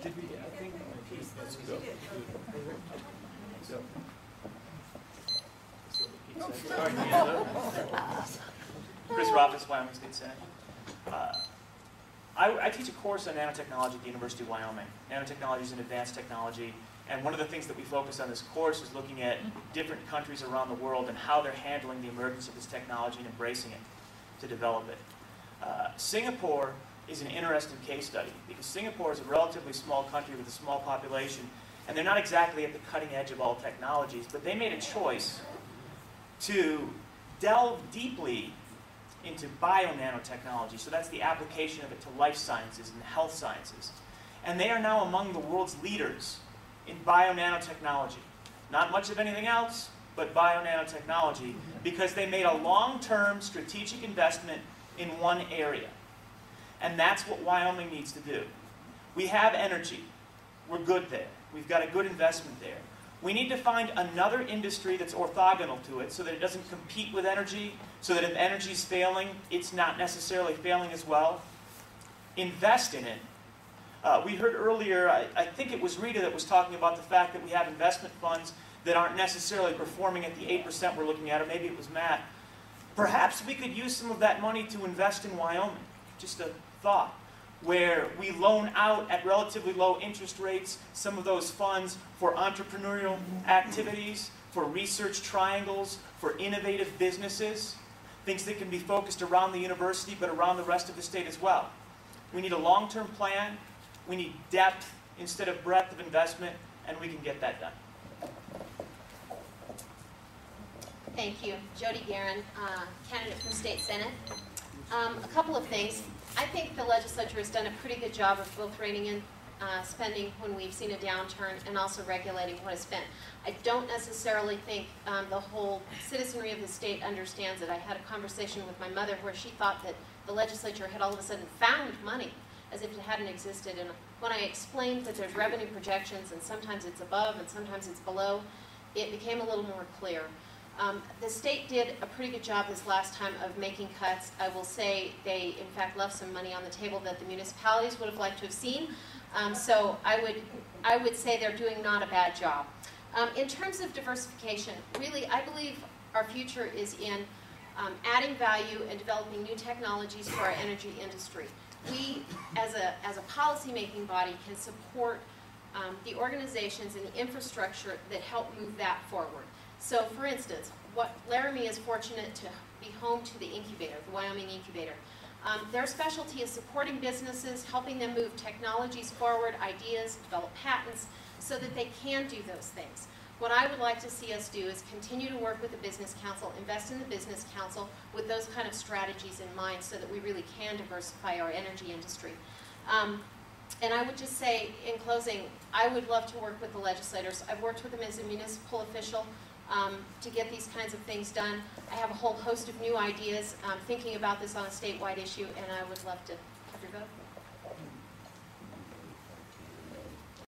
Did we? I think let's go. Chris Rothfuss, Wyoming State Senate. I teach a course on nanotechnology at the University of Wyoming. Nanotechnology is an advanced technology, and one of the things that we focus on this course is looking at different countries around the world and how they're handling the emergence of this technology and embracing it to develop it. Singapore is an interesting case study because Singapore is a relatively small country with a small population, and they're not exactly at the cutting edge of all technologies, but they made a choice to delve deeply into bio-nanotechnology. So that's the application of it to life sciences and health sciences. And they are now among the world's leaders in bio-nanotechnology. Not much of anything else, but bio-nanotechnology, because they made a long-term strategic investment in one area. And that's what Wyoming needs to do. We have energy. We're good there. We've got a good investment there. We need to find another industry that's orthogonal to it so that it doesn't compete with energy, so that if energy is failing, it's not necessarily failing as well. Invest in it. We heard earlier, I think it was Rita that was talking about the fact that we have investment funds that aren't necessarily performing at the 8% we're looking at, or maybe it was Matt. Perhaps we could use some of that money to invest in Wyoming. Just a thought. Where we loan out at relatively low interest rates some of those funds for entrepreneurial activities, for research triangles, for innovative businesses, things that can be focused around the university but around the rest of the state as well. We need a long-term plan, we need depth instead of breadth of investment, and we can get that done. Thank you. Jody Guerin, candidate for State Senate. A couple of things. I think the legislature has done a pretty good job of both reining in spending when we've seen a downturn and also regulating what is spent. I don't necessarily think the whole citizenry of the state understands it. I had a conversation with my mother where she thought that the legislature had all of a sudden found money as if it hadn't existed. And when I explained that there's revenue projections and sometimes it's above and sometimes it's below, it became a little more clear. The state did a pretty good job this last time of making cuts. I will say they, in fact, left some money on the table that the municipalities would have liked to have seen. So I would say they're doing not a bad job. In terms of diversification, really, I believe our future is in adding value and developing new technologies for our energy industry. We, as a policy-making body, can support the organizations and the infrastructure that help move that forward. So, for instance, Laramie is fortunate to be home to the incubator, the Wyoming Incubator. Their specialty is supporting businesses, helping them move technologies forward, ideas, develop patents, so that they can do those things. What I would like to see us do is continue to work with the Business Council, invest in the Business Council with those kind of strategies in mind so that we really can diversify our energy industry. And I would just say, in closing, I would love to work with the legislators. I've worked with them as a municipal official to get these kinds of things done. I have a whole host of new ideas thinking about this on a statewide issue, and I would love to have your vote.